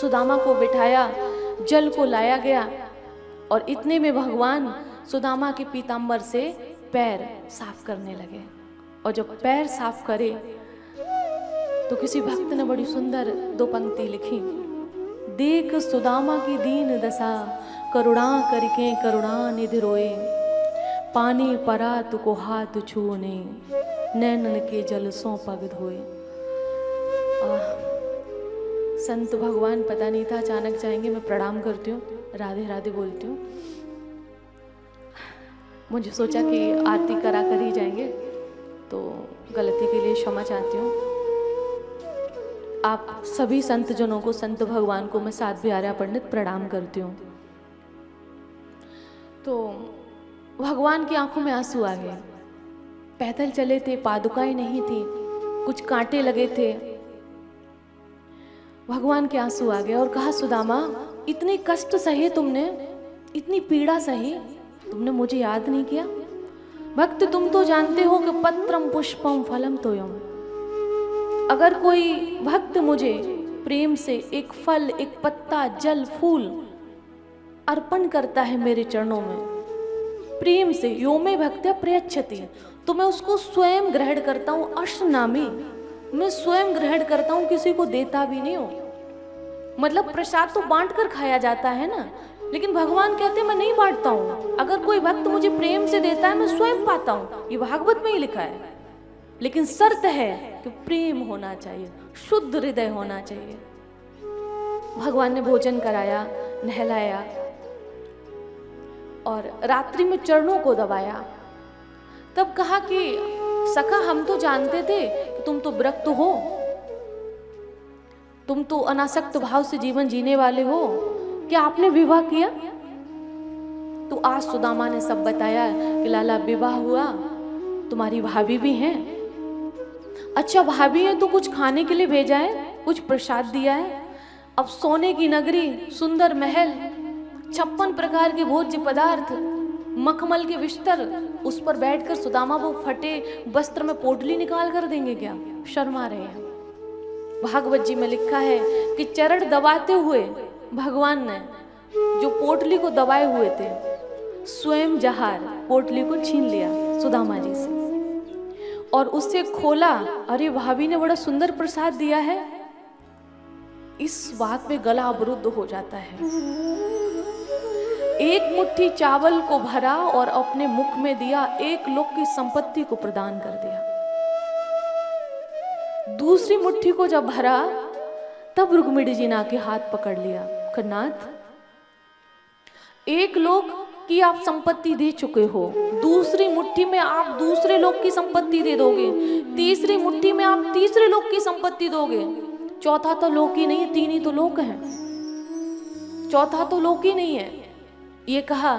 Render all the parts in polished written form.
सुदामा को बिठाया, जल को लाया गया और इतने में भगवान सुदामा के पीतांबर से पैर साफ करने लगे। और जब पैर साफ करे तो किसी भक्त ने बड़ी सुंदर 2 पंक्ति लिखी। देख सुदामा की दीन दशा, करुणा करके करुणा निधि रोए, पानी परा तुको हाथ छूने, नैनन के जल सो पग धोए। संत भगवान पता नहीं था अचानक जाएंगे। मैं प्रणाम करती हूँ, राधे राधे बोलती हूँ। मुझे सोचा कि आरती करा कर ही जाएंगे, तो गलती के लिए क्षमा चाहती हूँ। आप सभी संत जनों को, संत भगवान को मैं साथ भी आर्या पंडित प्रणाम करती हूँ। तो भगवान की आंखों में आंसू आ गए। पैदल चले थे, पादुकाएं नहीं थी, कुछ कांटे लगे थे। भगवान के आंसू आ गए और कहा, सुदामा इतने कष्ट सहे तुमने, इतनी पीड़ा सही, तुमने मुझे याद नहीं किया। भक्त तुम तो जानते हो कि पत्रम पुष्पम फलम तोयम। अगर कोई भक्त मुझे प्रेम से एक फल, एक पत्ता, जल, फूल अर्पण करता है मेरे चरणों में प्रेम से, यो में भक्त्या प्रयच्छति, तो मैं उसको स्वयं ग्रहण करता हूँ। अश्नामी, मैं स्वयं ग्रहण करता हूँ, किसी को देता भी नहीं हूँ। मतलब प्रसाद तो बांट कर खाया जाता है ना, लेकिन भगवान कहते हैं मैं नहीं बांटता हूँ। अगर कोई भक्त मुझे प्रेम से देता है मैं स्वयं पाता हूँ, ये भागवत में ही लिखा है। लेकिन शर्त है कि प्रेम होना चाहिए, शुद्ध हृदय होना चाहिए। भगवान ने भोजन कराया, नहलाया और रात्रि में चरणों को दबाया। तब कहा कि सखा हम तो जानते थे कि तुम तो विरक्त हो, तुम तो अनासक्त भाव से जीवन जीने वाले हो, क्या आपने विवाह किया? तो आज सुदामा ने सब बताया कि लाला विवाह हुआ, तुम्हारी भाभी भी हैं। अच्छा भाभी है तो कुछ खाने के लिए भेजा है, कुछ प्रसाद दिया है। अब सोने की नगरी, सुंदर महल, 56 प्रकार के भोज्य पदार्थ, मखमल के बिस्तर, उस पर बैठकर सुदामा वो फटे वस्त्र में पोटली निकाल कर देंगे क्या? शर्मा रहे हैं। भागवत जी में लिखा है कि चरण दबाते हुए भगवान ने जो पोटली को दबाए हुए थे, स्वयं जहार पोटली को छीन लिया सुदामा जी से और उससे खोला। अरे भाभी ने बड़ा सुंदर प्रसाद दिया है। इस बात पे गला अवरुद्ध हो जाता है। एक मुट्ठी चावल को भरा और अपने मुख में दिया, 1 लोक की संपत्ति को प्रदान कर दिया। दूसरी मुट्ठी को जब भरा तब रुक्मिणी जी ने आके हाथ पकड़ लिया। नाथ, 1 लोक की आप संपत्ति दे चुके हो, दूसरी मुट्ठी में आप दूसरे लोक की संपत्ति दे दोगे, तीसरी मुट्ठी में आप तीसरे लोक की संपत्ति दोगे, चौथा तो लोक ही नहीं है, 3 ही तो लोक हैं, चौथा तो लोक ही नहीं है। ये कहा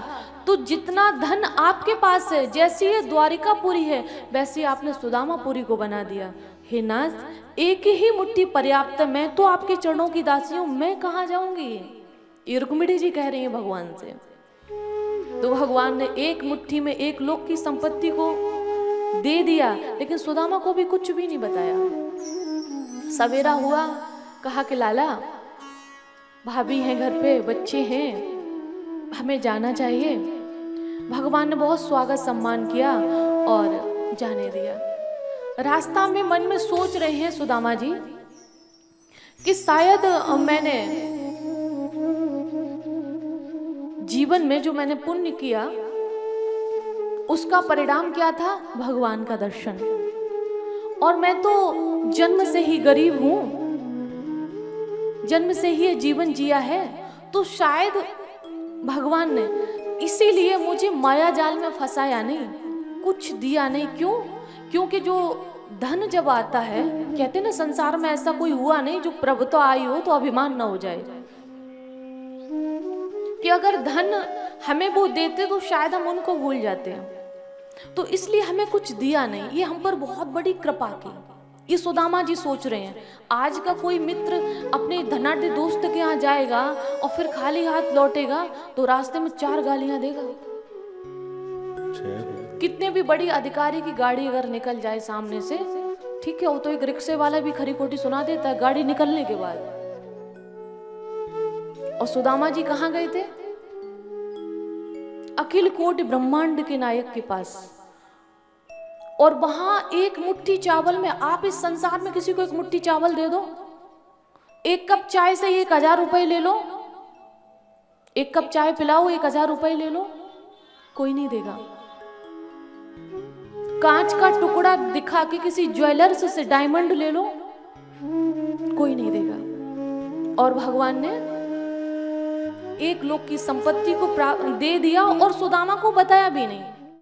तो जितना धन आपके पास है, जैसी ये द्वारिकापुरी है वैसे आपने सुदामापुरी को बना दिया। हे नाथ, 1 ही मुट्ठी पर्याप्त है, मैं तो आपके चरणों की दासी हूं, मैं कहाँ जाऊंगी? ये रुक्मिणी जी कह रही है भगवान से। तो भगवान ने 1 मुट्ठी में 1 लोक की संपत्ति को दे दिया, लेकिन सुदामा को भी कुछ भी नहीं बताया। सवेरा हुआ, कहा कि लाला भाभी हैं घर पे, बच्चे हैं, हमें जाना चाहिए। भगवान ने बहुत स्वागत सम्मान किया और जाने दिया। रास्ता में मन में सोच रहे हैं सुदामा जी कि शायद मैंने जीवन में जो मैंने पुण्य किया उसका परिणाम क्या था? भगवान का दर्शन। और मैं तो जन्म से ही गरीब हूं, जन्म से ही ये जीवन जिया है, तो शायद भगवान ने इसीलिए मुझे माया जाल में फंसाया नहीं, कुछ दिया नहीं। क्यों? क्योंकि जो धन जब आता है, कहते ना संसार में ऐसा कोई हुआ नहीं जो प्रभुता आई हो तो अभिमान न हो जाए, कि अगर धन हमें वो देते तो शायद हम उनको भूल जाते हैं। तो इसलिए हमें कुछ दिया नहीं, ये हम पर बहुत बड़ी कृपा की। ये सुदामा जी सोच रहे हैं। आज का कोई मित्र अपने धनाढ़ दोस्त के यहाँ जाएगा और फिर खाली हाथ लौटेगा तो रास्ते में 4 गालियां देगा। कितने भी बड़ी अधिकारी की गाड़ी अगर निकल जाए सामने से, ठीक है, वो तो एक रिक्शे वाला भी खरी खोटी सुना देता है गाड़ी निकलने के बाद। और सुदामा जी कहाँ गए थे? अखिल कोटि ब्रह्मांड के नायक के पास। और वहां एक मुट्ठी चावल में, आप इस संसार में किसी को एक मुट्ठी चावल दे दो, एक कप चाय से 1000 रुपए ले लो, एक कप चाय पिलाओ 1000 रुपए ले लो, कोई नहीं देगा। कांच का टुकड़ा दिखा के किसी ज्वेलर्स से डायमंड ले लो, कोई नहीं देगा। और भगवान ने एक लोक की संपत्ति को दे दिया और सुदामा को बताया भी नहीं।